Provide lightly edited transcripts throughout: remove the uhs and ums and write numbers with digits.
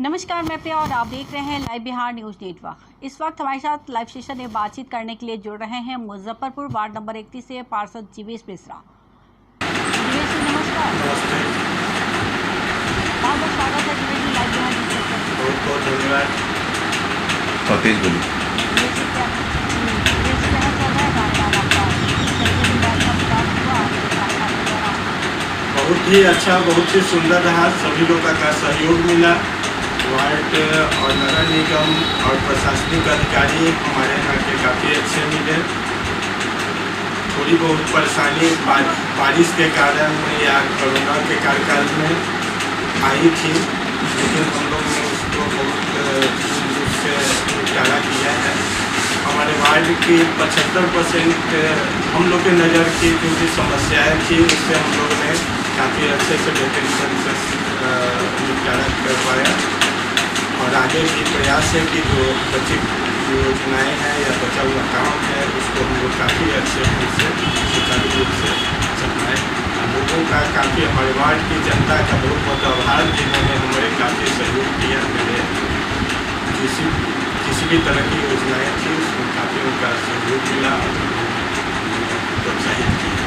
नमस्कार, मैं प्रिया और आप देख रहे हैं लाइव बिहार न्यूज नेटवर्क। इस वक्त हमारे साथ लाइव सेशन में बातचीत करने के लिए जुड़ रहे हैं मुजफ्फरपुर वार्ड नंबर 31 से पार्षद जीवेश मिश्रा। जीवेश जी नमस्कार। नमस्ते। बहुत बहुत स्वागत है जीवेश जी लाइव बिहार न्यूज नेटवर्क। बहुत बहुत धन्यवाद। सतीश बोलिए। जीवेश जी क्या चल रहा है कार्यकाल आपका? बहुत ही अच्छा, बहुत ही सुंदर रहा। सभी लोगों का सहयोग मिला। वार्ड और नगर निगम और प्रशासनिक अधिकारी हमारे यहाँ के काफ़ी अच्छे मिले। थोड़ी बहुत परेशानी बारिश के कारण या कोरोना के कार्यकाल में आई थी, लेकिन हम लोग ने उसको बहुत से निपटारा किया है। हमारे वार्ड की 75% हम लोग के नज़र की जो भी समस्याएँ थी उससे हम लोग ने काफ़ी अच्छे से बेहतरीन से निपटारा कर पाया। और आगे भी प्रयास है कि जो बची योजनाएँ हैं या बचा हुआ काम है उसको हम लोग काफ़ी अच्छे से सुचारू रूप से चलाएँ। लोगों का काफ़ी, हमारे वार्ड की जनता का बहुत बहुत आभार, जिन्होंने हमारे काफ़ी सहयोग किया। मेरे किसी भी तरह की योजनाएँ थी उसमें काफ़ी उनका सहयोग मिला, प्रोत्साहित किया।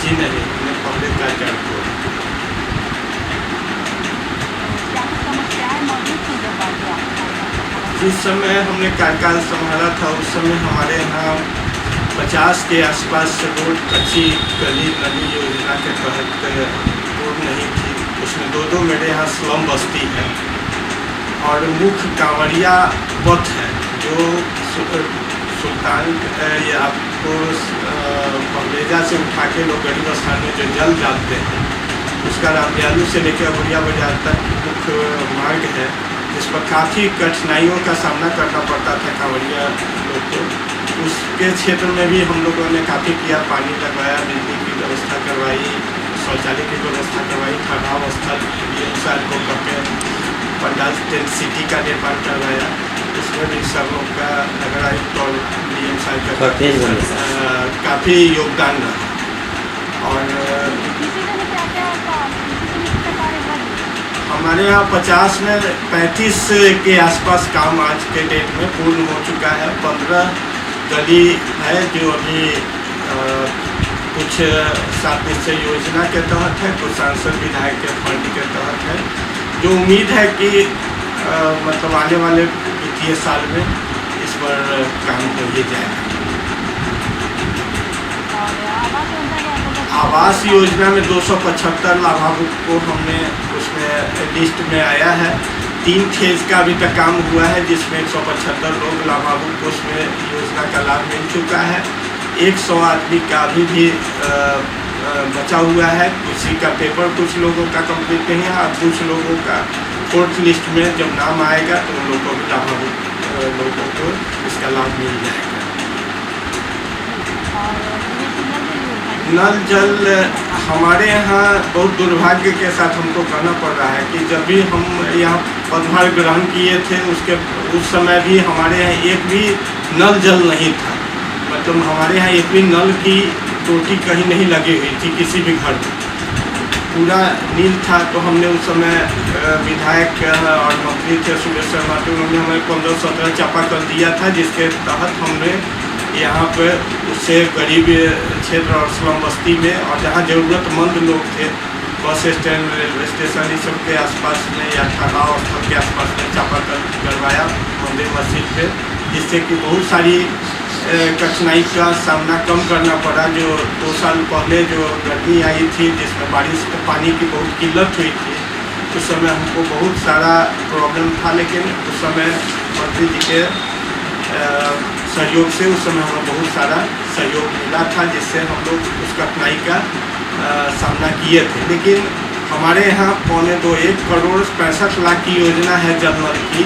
जी नहीं, मैं पहले कार्यकाल को जिस समय हमने कार्यकाल संभाला था उस समय हमारे यहाँ 50 के आसपास रोड कच्ची गली नली योजना के तहत रोड नहीं थी। उसमें दो मेरे यहाँ स्लम बस्ती है और मुख्य कांवड़िया पथ है जो सुल्तान या आपको बंगलेजा से उठा के लोग गरीब स्थान में जो जल डालते हैं उसका रामदयालु से लेकर अबुरिया बाजार तक मुख्य मार्ग है, जिस पर काफ़ी कठिनाइयों का सामना करना पड़ता था कांवड़िया लोग को। उसके क्षेत्र में भी हम लोगों ने काफ़ी किया, पानी लगवाया, बिजली की व्यवस्था करवाई, शौचालय की व्यवस्था करवाई, ठहराव स्थल अनुसार को करके पंडाल टेंट सिटी का निर्माण करवाया। उसमें भी सब लोग का नगर आयुक्त और डीएम साहब का काफ़ी योगदान रहा। और हमारे यहाँ 50 में 35 के आसपास काम आज के डेट में पूर्ण हो चुका है। 15 गली है जो अभी कुछ 7 निश्चय योजना के तहत है, कुछ सांसद विधायक के फंड के तहत है, जो उम्मीद है कि मतलब आने वाले वित्तीय साल में इस पर काम हो ही जाएगा। आवास योजना में 275 लाभार्थी को हमने उसमें लिस्ट में आया है। 3 फेज का अभी तक काम हुआ है जिसमें 175 लोग लाभार्थी को उसमें योजना का लाभ मिल चुका है। 100 आदमी का अभी भी बचा हुआ है। किसी का पेपर कुछ लोगों का कंप्लीट नहीं है और कुछ लोगों का 4th लिस्ट में जब नाम आएगा तो उन लोगों को लाभार्थी लोगों को इसका लाभ मिल जाएगा। नल जल हमारे यहाँ बहुत दुर्भाग्य के साथ हमको कहना पड़ रहा है कि जब भी हम यहाँ पदभार ग्रहण किए थे उस समय भी हमारे यहाँ एक भी नल जल नहीं था। मतलब हमारे यहाँ एक भी नल की टोटी कहीं नहीं लगी हुई थी किसी भी घर में, पूरा नील था। तो हमने उस समय विधायक और मंत्री थे सुरेश शर्मा, तो उन्होंने हमें 15-17 चापाकल दिया था, जिसके तहत हमने यहाँ पे उससे गरीब क्षेत्र और स्लम बस्ती में और जहाँ ज़रूरतमंद लोग थे बस स्टैंड, रेलवे स्टेशन, इस सब के आसपास में या ठहराव स्थल के आसपास में चापाकल करवाया मंदिर मस्जिद पे, जिससे कि बहुत सारी कठिनाई का सामना कम करना पड़ा। जो 2 साल पहले जो गर्मी आई थी जिसमें बारिश के पानी की बहुत किल्लत हुई थी, उस समय हमको बहुत सारा प्रॉब्लम था, लेकिन उस समय मंत्री जी के सहयोग से उस समय हमें बहुत सारा सहयोग मिला था, जिससे हम लोग उस कठिनाई का सामना किए थे। लेकिन हमारे यहाँ 1.25 करोड़ 65 लाख की योजना है जल नल की,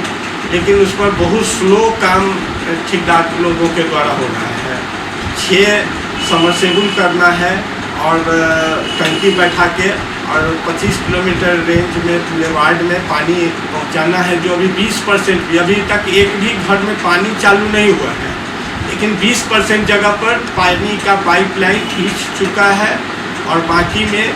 लेकिन उस पर बहुत स्लो काम ठेकेदार लोगों के द्वारा हो रहा है। 6 समरसेबुल करना है और टंकी बैठा के और 25 किलोमीटर रेंज में पूरे वार्ड में पानी पहुंचाना है, जो अभी 20% भी, अभी तक एक भी घर में पानी चालू नहीं हुआ है, लेकिन 20% जगह पर पानी का पाइपलाइन खींच चुका है और बाकी में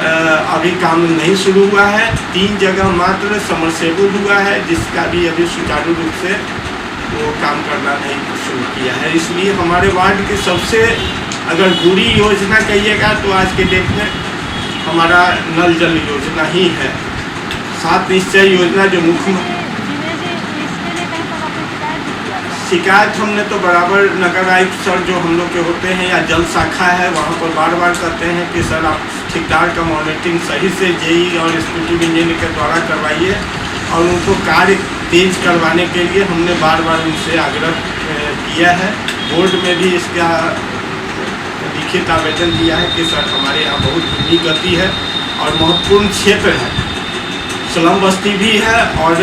अभी काम नहीं शुरू हुआ है। 3 जगह मात्र समरसेबल हुआ है, जिसका भी अभी सुचारू रूप से वो काम करना नहीं शुरू किया है। इसलिए हमारे वार्ड की सबसे अगर बुरी योजना कहिएगा तो आज के डेट में हमारा नल जल योजना ही है। 7 निश्चय योजना जो मुख्य शिकायत हमने तो बराबर नगर आयुक्त सर जो हम लोग के होते हैं या जल शाखा है वहाँ पर बार बार कहते हैं कि सर आप ठेकेदार का मॉनिटरिंग सही से जेई और एक्जीक्यूटिव इंजीनियर के द्वारा करवाइए, और उनको कार्य तेज करवाने के लिए हमने बार बार उनसे आग्रह किया है। बोर्ड में भी इसका लिखित आवेदन दिया है कि सर हमारे यहाँ बहुत धीमी गति है और महत्वपूर्ण क्षेत्र है, स्लम बस्ती भी है और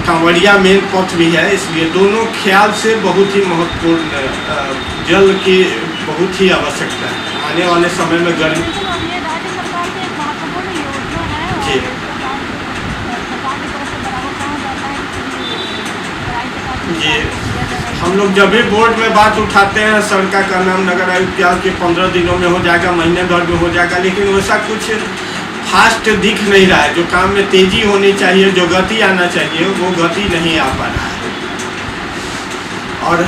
कांवड़िया मेन पथ भी है, इसलिए दोनों ख्याल से बहुत ही महत्वपूर्ण जल की बहुत ही आवश्यकता है। आने वाले समय में गर्मी जी जी हम लोग जब भी बोर्ड में बात उठाते हैं सर का नाम नगर आयुक्त के 15 दिनों में हो जाएगा, महीने भर में हो जाएगा, लेकिन वैसा कुछ फास्ट दिख नहीं रहा है। जो काम में तेजी होनी चाहिए, जो गति आना चाहिए, वो गति नहीं आ पा रहा है। और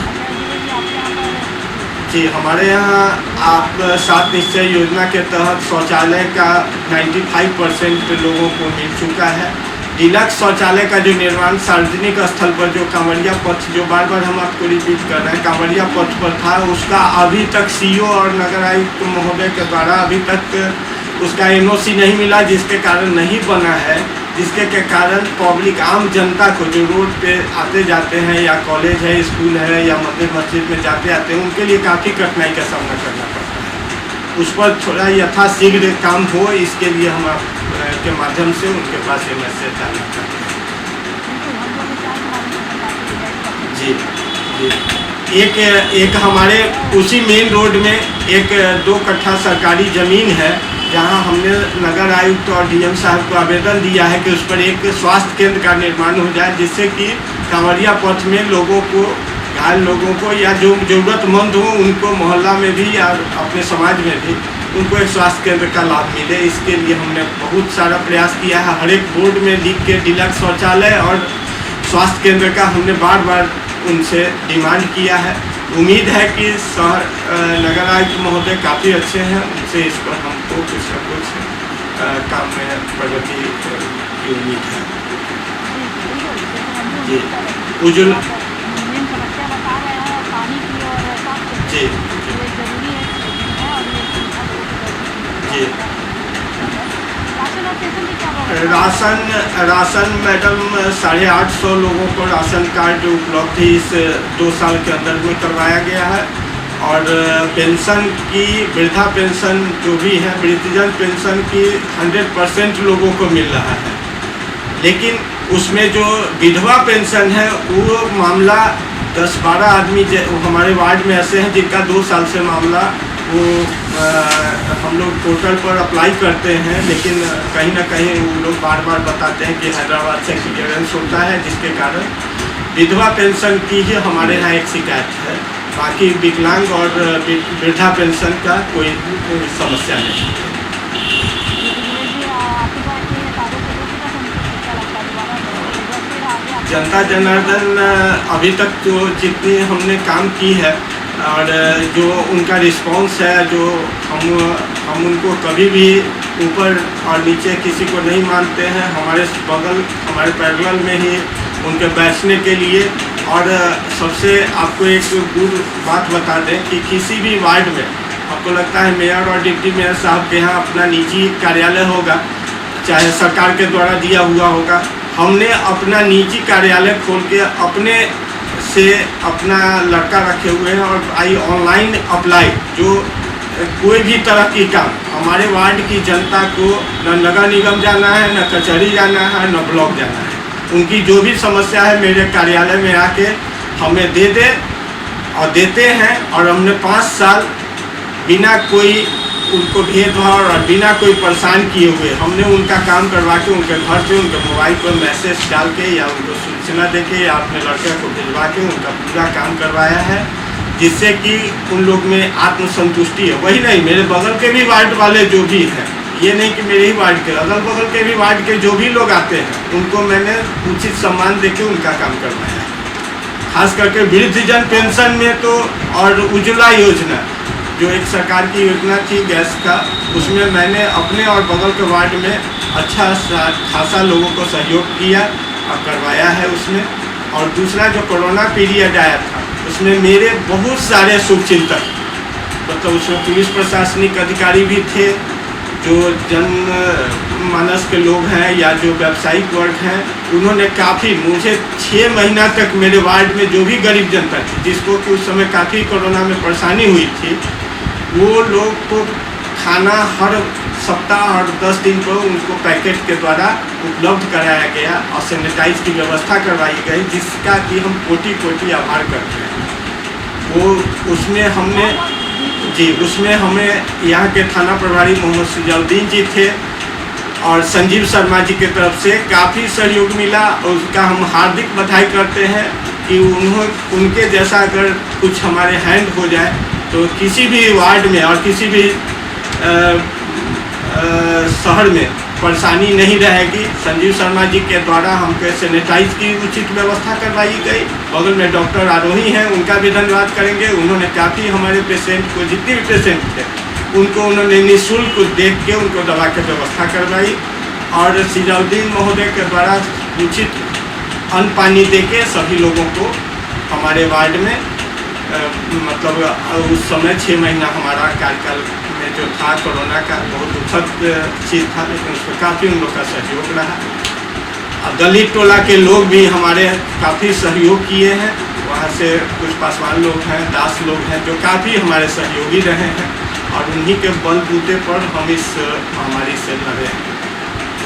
जी हमारे यहाँ आप 7 निश्चय योजना के तहत शौचालय का 95% लोगों को मिल चुका है। डिलक्स शौचालय का जो निर्माण सार्वजनिक स्थल पर जो कांवड़िया पथ, जो बार बार हम आपको रिपीट कर रहे हैं, कांवड़िया पथ पर था, उसका अभी तक सीओ और नगर आयुक्त महोदय के द्वारा अभी तक उसका एनओसी नहीं मिला, जिसके कारण नहीं बना है, जिसके के कारण पब्लिक आम जनता को जो रोड पे आते जाते हैं या कॉलेज है, स्कूल है या मंदिर मस्जिद में जाते आते हैं, उनके लिए काफ़ी कठिनाई का सामना करना पड़ता है। उस पर थोड़ा यथाशीघ्र काम हो, इसके लिए हम आपके माध्यम से उनके पास ये मैसेज डालना चाहते हैं। जी जी एक हमारे उसी मेन रोड में एक 2 कट्ठा सरकारी ज़मीन है, जहां हमने नगर आयुक्त और डीएम साहब को आवेदन दिया है कि उस पर एक स्वास्थ्य केंद्र का निर्माण हो जाए, जिससे कि कांवड़िया पथ में लोगों को, घायल लोगों को या जो ज़रूरतमंद हो उनको मोहल्ला में भी या अपने समाज में भी उनको एक स्वास्थ्य केंद्र का लाभ मिले। इसके लिए हमने बहुत सारा प्रयास किया है। हर एक बोर्ड में लिख के डिलक्स शौचालय और स्वास्थ्य केंद्र का हमने बार बार उनसे डिमांड किया है। उम्मीद है कि शहर नगर आयुक्त महोदय काफ़ी अच्छे हैं, उनसे इस पर हमको कुछ न कुछ काम में प्रगति की उम्मीद है। जी उज्जवल जी जी राशन मैडम 850 लोगों को राशन कार्ड उपलब्ध इस 2 साल के अंदर में करवाया गया है। और पेंशन की, वृद्धा पेंशन जो भी है, वृद्धजन पेंशन की 100% लोगों को मिल रहा है। लेकिन उसमें जो विधवा पेंशन है वो मामला 10-12 आदमी हमारे वार्ड में ऐसे हैं जिनका 2 साल से मामला वो हम लोग पोर्टल पर अप्लाई करते हैं, लेकिन कहीं ना कहीं वो लोग बार बार बताते हैं कि हैदराबाद से क्लियरेंस होता है, जिसके कारण विधवा पेंशन की ही हमारे यहाँ एक शिकायत है। बाकी विकलांग और वृद्धा पेंशन का कोई समस्या नहीं है। जनता जनार्दन अभी तक तो जितनी हमने काम की है और जो उनका रिस्पांस है, जो हम उनको कभी भी ऊपर और नीचे किसी को नहीं मानते हैं। हमारे बगल, हमारे पैरेलल में ही उनके बैठने के लिए। और सबसे आपको एक गुड बात बता दें कि किसी भी वार्ड में आपको लगता है मेयर और डिप्टी मेयर साहब के यहाँ अपना निजी कार्यालय होगा, चाहे सरकार के द्वारा दिया हुआ होगा, हमने अपना निजी कार्यालय खोल के अपने से अपना लड़का रखे हुए हैं और ऑनलाइन अप्लाई, जो कोई भी तरह की काम हमारे वार्ड की जनता को न नगर निगम जाना है, न कचहरी जाना है, न ब्लॉक जाना है, उनकी जो भी समस्या है मेरे कार्यालय में आके हमें दे दे और देते हैं। और हमने 5 साल बिना कोई उनको भेदभाव और बिना कोई परेशान किए हुए हमने उनका काम करवा के उनके घर पे उनके मोबाइल पर मैसेज डाल के या उनको सूचना दे के या अपने लड़के को भिजवा के उनका पूरा काम करवाया है, जिससे कि उन लोग में आत्मसंतुष्टि है। वही नहीं, मेरे बगल के भी वार्ड वाले जो भी हैं ये नहीं कि मेरे ही वार्ड के, अगल बगल के भी वार्ड के जो भी लोग आते हैं उनको मैंने उचित सम्मान देके उनका काम करवाया है। खास करके वृद्धजन पेंशन में तो, और उज्ज्वला योजना जो एक सरकार की योजना थी गैस का, उसमें मैंने अपने और बगल के वार्ड में अच्छा खासा लोगों को सहयोग किया और करवाया है उसमें। और दूसरा जो कोरोना पीरियड आया था उसमें मेरे बहुत सारे शुभचिंतक, मतलब उसमें पुलिस प्रशासनिक अधिकारी भी थे, जो जन मानस के लोग हैं या जो व्यावसायिक वर्ग हैं, उन्होंने काफ़ी मुझे 6 महीना तक मेरे वार्ड में जो भी गरीब जनता थी जिसको कि उस समय काफ़ी कोरोना में परेशानी हुई थी, वो लोग को खाना हर सप्ताह और 10 दिन पर उनको पैकेट के द्वारा उपलब्ध कराया गया और सैनिटाइज की व्यवस्था करवाई गई, जिसका कि हम कोटि कोटि आभार करते हैं। वो उसमें हमने उसमें हमें यहाँ के थाना प्रभारी मोहम्मद सिजाउद्दीन जी थे और संजीव शर्मा जी की तरफ से काफ़ी सहयोग मिला, और उसका हम हार्दिक बधाई करते हैं कि उनके जैसा अगर कुछ हमारे हैंड हो जाए तो किसी भी वार्ड में और किसी भी शहर में परेशानी नहीं रहेगी। संजीव शर्मा जी के द्वारा हमको सैनिटाइज की उचित व्यवस्था करवाई गई। बगल में डॉक्टर आरोही हैं, उनका भी धन्यवाद करेंगे। उन्होंने काफ़ी हमारे पेशेंट को, जितने भी पेशेंट थे उनको उन्होंने निःशुल्क देख के उनको दवा की व्यवस्था करवाई। और सिजाउद्दीन महोदय के द्वारा उचित अन्न पानी दे के सभी लोगों को हमारे वार्ड में मतलब उस समय 6 महीना हमारा कार्यकाल में जो था कोरोना का बहुत दुखद चीज़ था, लेकिन उसमें काफ़ी उन लोग का सहयोग रहा। अब दलित टोला के लोग भी हमारे काफ़ी सहयोग किए हैं, वहाँ से कुछ पासवान लोग हैं, दास लोग हैं जो काफ़ी हमारे सहयोगी रहे हैं, और उन्हीं के बलबूते पर हम इस महामारी से लड़े हैं।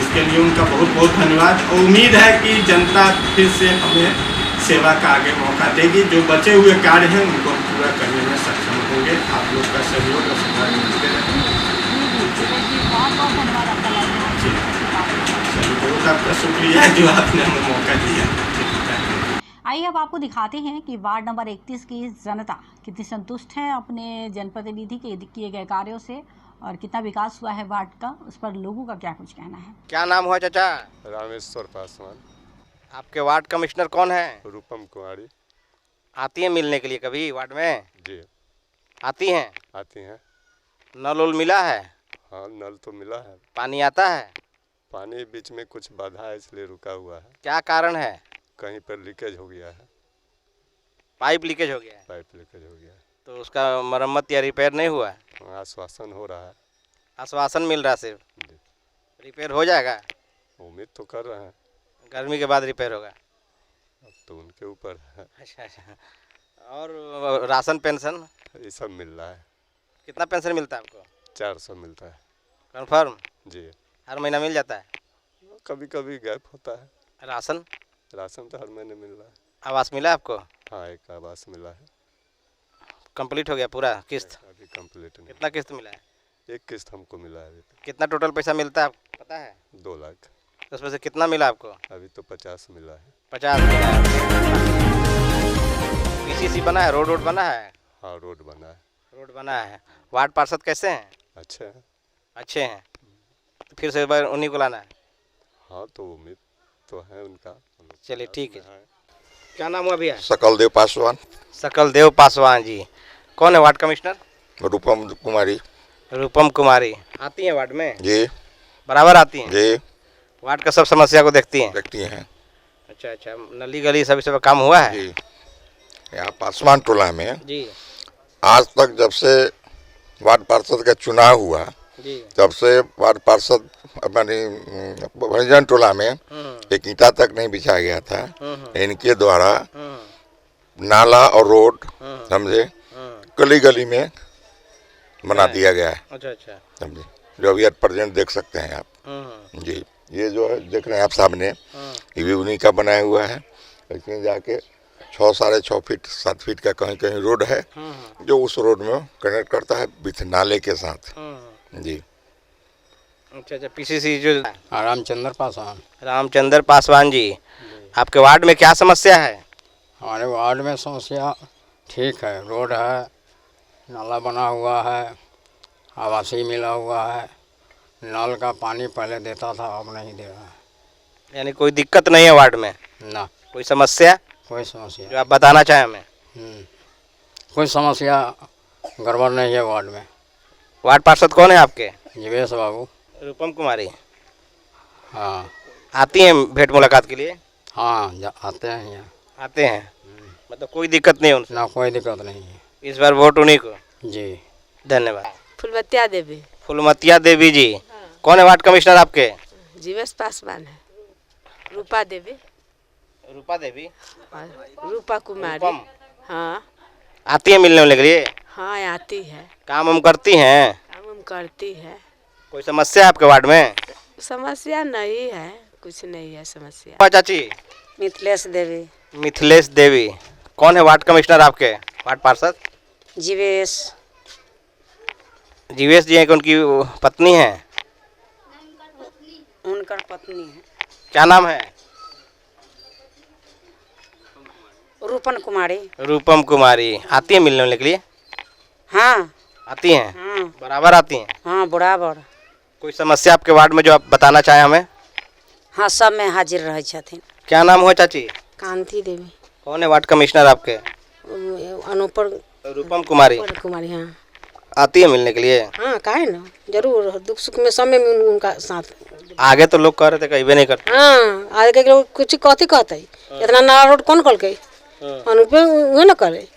इसके लिए उनका बहुत बहुत धन्यवाद। और उम्मीद है कि जनता फिर से हमें सेवा का आगे मौका देगी। जो बचे हुए कार्य हैं उनको हम पूरा करने में सक्षम होंगे। आप लोग का सहयोग और सहयोग मिलते रहेंगे। बहुत आपका शुक्रिया जो आपने हमें मौका दिया। आइए अब आपको दिखाते हैं कि वार्ड नंबर 31 की जनता कितनी संतुष्ट है अपने जनप्रतिनिधि के किए गए कार्यों से, और कितना विकास हुआ है वार्ड का, उस पर लोगों का क्या कुछ कहना है। क्या नाम हुआ चाचा? रामेश्वर पासवान। आपके वार्ड कमिश्नर कौन है? रूपम कुमारी। आती हैं मिलने के लिए कभी वार्ड में? जी आती हैं। आती हैं। नल उल मिला है? हाँ, नल तो मिला है। पानी आता है? पानी बीच में कुछ बाधा है इसलिए रुका हुआ है। क्या कारण है? कहीं पर लीकेज हो गया है। पाइप लीकेज हो गया है? पाइप लीकेज हो गया है। तो उसका मरम्मत या रिपेयर नहीं हुआ है? आश्वासन हो रहा है। आश्वासन मिल रहा है सिर्फ? जी। रिपेयर हो जाएगा? उम्मीद तो कर रहे हैं। गर्मी के बाद रिपेयर होगा? अब तो उनके ऊपर है। अच्छा अच्छा। और राशन पेंशन ये सब मिल रहा है। कितना पेंशन मिलता है आपको? 400 मिलता है। कन्फर्म? जी। हर महीना मिल जाता है? कभी कभी गैप होता है। राशन? राशन तो हर महीने मिल रहा है। आवास मिला आपको? हाँ, एक आवास मिला है। कंप्लीट हो गया पूरा किस्त? अभी कंप्लीट नहीं। कितना किस्त मिला है? एक किस्त हमको मिला है अभी तक। कितना टोटल पैसा मिलता है आपको पता है? 2 लाख। उसमें से कितना मिला आपको? अभी तो 50 मिला है। 50 मिला है। पीसीसी बना है? रोड बना है? हाँ, रोड बना है। रोड बना है। वार्ड पार्षद कैसे हैं? अच्छे हैं। अच्छे हैं। तो फिर से एक बार उन्हीं को लाना है? हाँ, तो उम्मीद तो है उनका। चलिए ठीक है। क्या नाम हुआ भैया? सकलदेव पासवान। सकलदेव पासवान जी। कौन है वार्ड कमिश्नर? रूपम कुमारी। रूपम कुमारी आती हैं वार्ड में? जी। बराबर आती हैं? जी। वार्ड का सब समस्या को देखती हैं? देखती हैं। अच्छा अच्छा। नली गली सभी सब काम हुआ है? जी। यहाँ पासवान टोला में जी आज तक जब से वार्ड पार्षद का चुनाव हुआ जी। तब से वार्ड पार्षद अपनी भंजन टोला में एक ईंटा तक नहीं बिछाया गया था। इनके द्वारा नाला और रोड समझे गली गली में बना दिया गया है। अच्छा अच्छा। समझे, जो अभी एट प्रेजेंट देख सकते हैं आप। जी, ये जो है देख रहे हैं आप सामने, ये भी उन्हीं का बनाया हुआ है। इसमें जाके 6 साढ़े 6 फीट 7 फीट का कहीं कहीं रोड है जो उस रोड में कनेक्ट करता है विथ नाले के साथ। जी। अच्छा अच्छा। पीसीसी जो रामचंद्र पासवान। रामचंद्र पासवान जी, आपके वार्ड में क्या समस्या है? हमारे वार्ड में समस्या ठीक है, रोड है, नाला बना हुआ है, आवासीय मिला हुआ है, नल का पानी पहले देता था, अब नहीं दे रहा है। यानी कोई दिक्कत नहीं है वार्ड में? ना कोई समस्या कोई समस्या। जो आप बताना चाहें हमें? कोई समस्या गड़बड़ नहीं है वार्ड में। वार्ड पार्षद कौन है आपके? जीवेश बाबू। रूपम कुमारी। हाँ आती हैं भेंट मुलाकात के लिए? हाँ आते हैं यहाँ। आते हैं, मतलब कोई दिक्कत नहीं है उनसे? ना कोई दिक्कत नहीं है। इस बार वोट उन्हीं को? जी धन्यवाद। फुलमतिया देवी। फुलमतिया देवी जी, कौन है वार्ड कमिश्नर आपके? जीवेश पासवान है। रूपा देवी। रूपा देवी और रूपा कुमारी। रूपम। हाँ आती है मिलने के लिए? हाँ आती है। काम हम करती हैं? काम हम करती है। कोई समस्या है आपके वार्ड में? समस्या नहीं है, कुछ नहीं है समस्या। चाची? मिथिलेश देवी। मिथिलेश देवी, कौन है वार्ड कमिश्नर आपके? वार्ड पार्षद? जीवेश। जीवेश जी हैं कि उनकी पत्नी है? उनकर पत्नी है। क्या नाम है? रूपन कुमारी। रूपम कुमारी। आती है मिलने के लिए? हाँ आती हैं? हाँ बराबर आती हैं? हाँ बराबर। कोई समस्या आपके वार्ड में जो आप बताना चाहें हमें? हाँ सब में हाजिर रहे छथिन। क्या नाम हुआ चाची? कांति देवी। कौन है वार्ड कमिश्नर आपके? अनुपर रूपम कुमारी। कुमारी। हाँ आती है मिलने के लिए? हाँ काहे ना, जरूर दुख सुख में समय में उनका साथ। आगे तो लोग कह रहे थे कहीं नहीं करते। हाँ आगे के लोग कुछ कथी कहते, इतना नया रोड कौन कल के अनुपे वह न करे,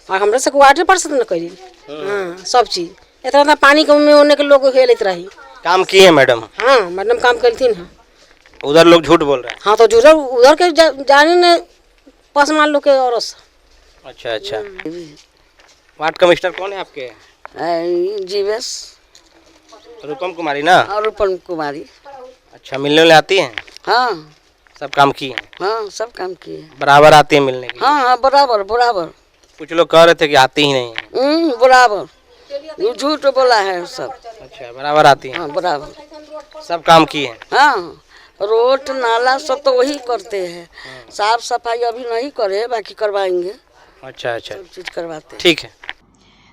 और हमरा से वाटर पार्षद न करी। हाँ सब चीज इतना पानी के में होने के लोग हेलत रही। काम किए हैं मैडम? हाँ मैडम काम करती हैं। उधर लोग झूठ बोल रहे हैं? हाँ तो उधर के जाने ने पसमान लोग के और। अच्छा अच्छा। वार्ड कमिश्नर कौन है आपके? जीवेश। रूपम कुमारी ना? और रूपन कुमारी। अच्छा, मिलने आती हैं? हाँ सब काम किए हैं? हाँ सब काम किए। बराबर आती है मिलने के लिए? हाँ हाँ बराबर बराबर। कुछ लोग कह रहे थे कि आती ही नहीं है। बराबर, वो झूठ बोला है सब। अच्छा, बराबर आती है? हाँ बराबर। सब काम किए हैं? हाँ रोड नाला सब तो वही करते हैं। साफ सफाई अभी नहीं करे, बाकी करवाएंगे। अच्छा अच्छा, सब चीज करवाते हैं। ठीक है।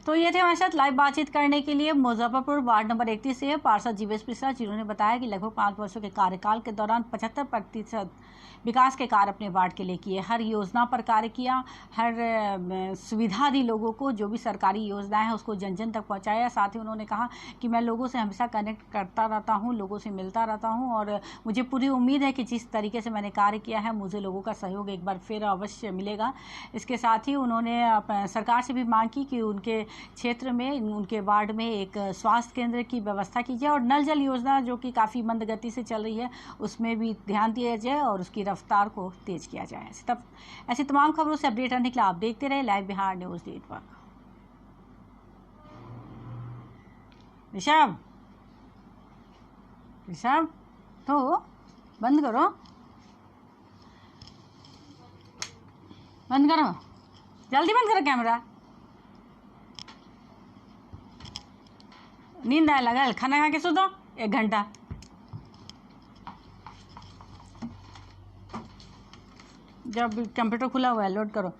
तो ये थे हमारे साथ लाइव बातचीत करने के लिए मुजफ्फरपुर वार्ड नंबर 31 से पार्षद जीवेश मिश्रा, जिन्होंने बताया कि लगभग 5 वर्षों के कार्यकाल के दौरान 75% विकास के कार्य अपने वार्ड के लिए किए। हर योजना पर कार्य किया, हर सुविधा दी लोगों को, जो भी सरकारी योजनाएं हैं उसको जन जन तक पहुंचाया। साथ ही उन्होंने कहा कि मैं लोगों से हमेशा कनेक्ट करता रहता हूं, लोगों से मिलता रहता हूं और मुझे पूरी उम्मीद है कि जिस तरीके से मैंने कार्य किया है मुझे लोगों का सहयोग एक बार फिर अवश्य मिलेगा। इसके साथ ही उन्होंने सरकार से भी मांग की कि उनके क्षेत्र में, उनके वार्ड में एक स्वास्थ्य केंद्र की व्यवस्था की जाए और नल जल योजना जो कि काफ़ी मंद गति से चल रही है उसमें भी ध्यान दिया जाए और उसकी रफ्तार को तेज किया जाए। तब ऐसी तमाम खबरों से अपडेट रहने के लिए आप देखते रहे live Bihar news network. Rishabh तो बंद करो, जल्दी बंद करो कैमरा। नींद आए लगा, खाना खा के सो दो 1 घंटा। जब कंप्यूटर खुला हुआ है लोड करो।